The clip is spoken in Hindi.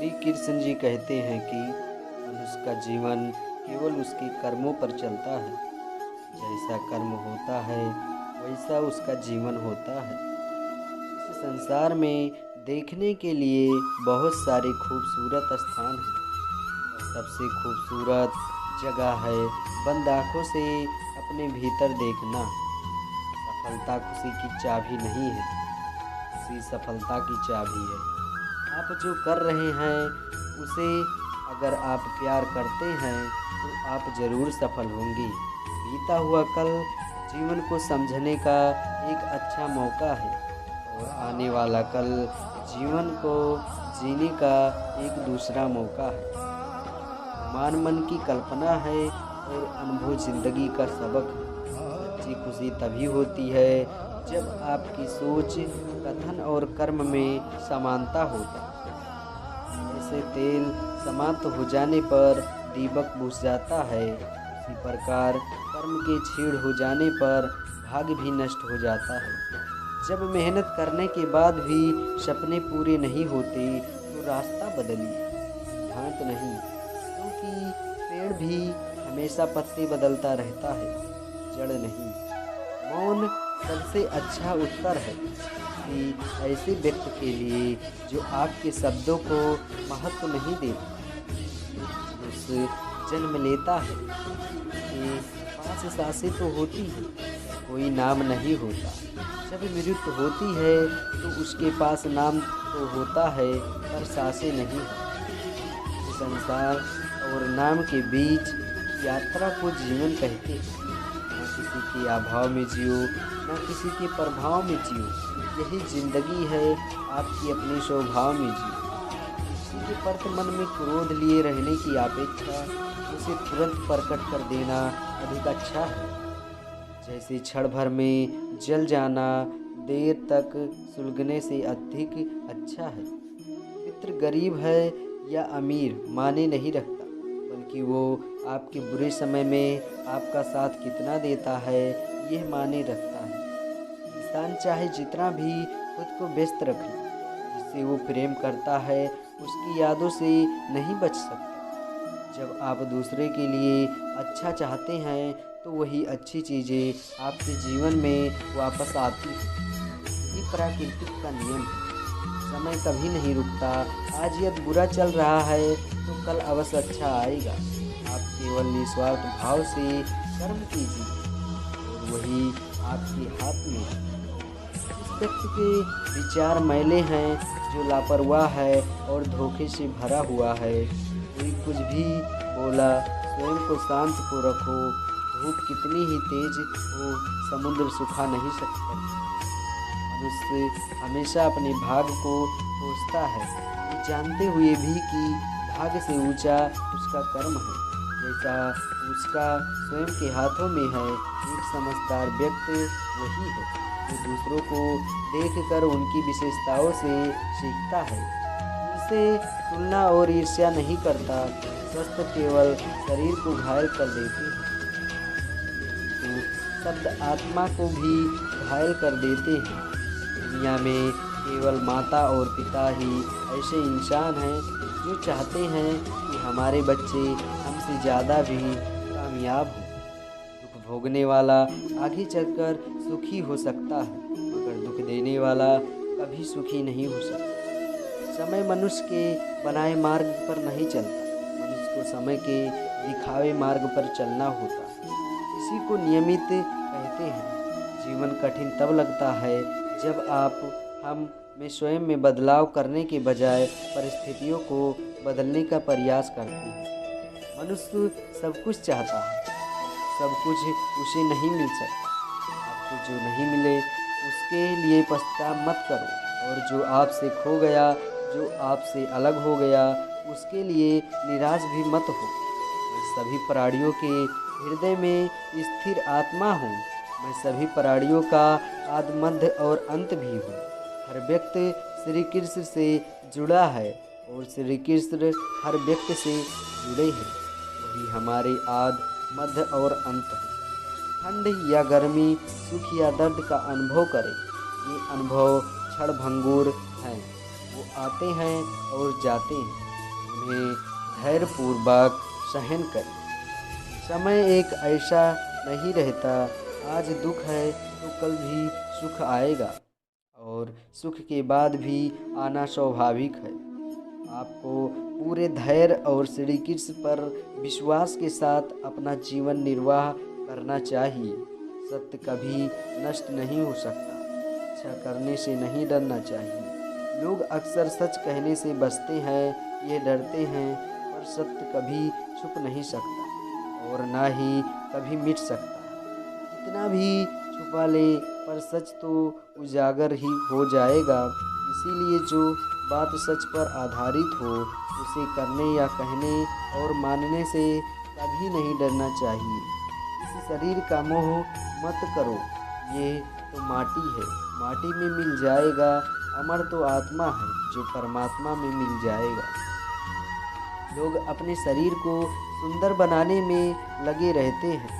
श्री कृष्ण जी कहते हैं कि मनुष्य का जीवन केवल उसके कर्मों पर चलता है। जैसा कर्म होता है वैसा उसका जीवन होता है। इस संसार में देखने के लिए बहुत सारे खूबसूरत स्थान हैं और सबसे खूबसूरत जगह है बंद आँखों से अपने भीतर देखना। सफलता खुशी की चाबी नहीं है, खुशी सफलता की चाबी है। आप जो कर रहे हैं उसे अगर आप प्यार करते हैं तो आप ज़रूर सफल होंगे। बीता हुआ कल जीवन को समझने का एक अच्छा मौका है और आने वाला कल जीवन को जीने का एक दूसरा मौका है। मान मन की कल्पना है और अनुभव जिंदगी का सबक है। सच्ची खुशी तभी होती है जब आपकी सोच, कथन और कर्म में समानता होता है। जैसे तेल समाप्त हो जाने पर दीपक बुझ जाता है, उसी प्रकार कर्म के छीड़ हो जाने पर भाग्य भी नष्ट हो जाता है। जब मेहनत करने के बाद भी सपने पूरे नहीं होते तो रास्ता बदलिए, सिद्धांत नहीं, क्योंकि पेड़ भी हमेशा पत्ते बदलता रहता है, जड़ नहीं। मौन सबसे अच्छा उत्तर है कि ऐसे व्यक्ति के लिए जो आपके शब्दों को महत्व नहीं देता। उस जन्म लेता है उसके पास सांसें तो होती है, कोई नाम नहीं होता। जब मृत्यु होती है तो उसके पास नाम तो होता है पर सांसें नहीं होती। संसार और नाम के बीच यात्रा को जीवन कहते हैं। न किसी के अभाव में जियो, न किसी के प्रभाव में जियो, यही जिंदगी है, आपकी अपने स्वभाव में जियो। किसी के प्रति मन में क्रोध लिए रहने की अपेक्षा उसे तुरंत प्रकट कर देना अधिक अच्छा है। जैसे क्षण भर में जल जाना देर तक सुलगने से अधिक अच्छा है। मित्र गरीब है या अमीर माने नहीं रखता, बल्कि वो आपके बुरे समय में आपका साथ कितना देता है यह माने रखता है। इंसान चाहे जितना भी खुद को व्यस्त रख ले, जिससे वो प्रेम करता है उसकी यादों से नहीं बच सकता। जब आप दूसरे के लिए अच्छा चाहते हैं तो वही अच्छी चीज़ें आपके जीवन में वापस आती हैं। ये प्राकृतिक का नियम है। समय कभी नहीं रुकता। आज यदि बुरा चल रहा है तो कल अवश्य अच्छा आएगा। आप केवल निस्वार्थ भाव से कर्म कीजिए और वही आपके हाथ में है। जिस व्यक्ति के विचार मैले हैं, जो लापरवाह है और धोखे से भरा हुआ है, कोई कुछ भी बोला स्वयं को शांत को रखो। धूप कितनी ही तेज हो समुद्र सुखा नहीं सकता। मनुष्य हमेशा अपने भाग्य को कोसता है, ये जानते हुए भी कि भाग्य से ऊंचा उसका कर्म है। जैसा उसका स्वयं के हाथों में है। एक समझदार व्यक्ति वही है जो दूसरों को देखकर उनकी विशेषताओं से सीखता है, उनसे तुलना और ईर्ष्या नहीं करता। स्वस्थ केवल शरीर को घायल कर देते हैं, तो शब्द आत्मा को भी घायल कर देते हैं। दुनिया में केवल माता और पिता ही ऐसे इंसान हैं जो चाहते हैं कि हमारे बच्चे हमसे ज़्यादा भी कामयाब हों। दुख भोगने वाला आगे चलकर सुखी हो सकता है, मगर दुख देने वाला कभी सुखी नहीं हो सकता। समय मनुष्य के बनाए मार्ग पर नहीं चलता, मनुष्य को समय के दिखावे मार्ग पर चलना होता है। इसी को नियमित कहते हैं। जीवन कठिन तब लगता है जब आप हम में स्वयं में बदलाव करने के बजाय परिस्थितियों को बदलने का प्रयास करते हैं। मनुष्य सब कुछ चाहता है, सब कुछ उसे नहीं मिल सकता। आपको जो नहीं मिले उसके लिए पछतावा मत करो, और जो आपसे खो गया, जो आपसे अलग हो गया, उसके लिए निराश भी मत हो। मैं सभी प्राणियों के हृदय में स्थिर आत्मा हूँ। मैं सभी प्राणियों का आदि मध्य और अंत भी हूँ। हर व्यक्ति श्री कृष्ण से जुड़ा है और श्री कृष्ण हर व्यक्ति से जुड़े हैं। वही हमारे आदि मध्य और अंत है। ठंड या गर्मी, सुख या दर्द का अनुभव करें। ये अनुभव क्षण भंगुर हैं, वो आते हैं और जाते हैं। उन्हें धैर्यपूर्वक सहन करें। समय एक ऐसा नहीं रहता, आज दुख है तो कल भी सुख आएगा और सुख के बाद भी आना स्वाभाविक है। आपको पूरे धैर्य और श्री कृष्ण पर विश्वास के साथ अपना जीवन निर्वाह करना चाहिए। सत्य कभी नष्ट नहीं हो सकता, अच्छा करने से नहीं डरना चाहिए। लोग अक्सर सच कहने से बचते हैं, ये डरते हैं, पर सत्य कभी छुप नहीं सकता और ना ही कभी मिट सकता। कितना भी छुपा ले पर सच तो उजागर ही हो जाएगा। इसीलिए जो बात सच पर आधारित हो उसे करने या कहने और मानने से कभी नहीं डरना चाहिए। इस शरीर का मोह मत करो, ये तो माटी है, माटी में मिल जाएगा। अमर तो आत्मा है जो परमात्मा में मिल जाएगा। लोग अपने शरीर को सुंदर बनाने में लगे रहते हैं,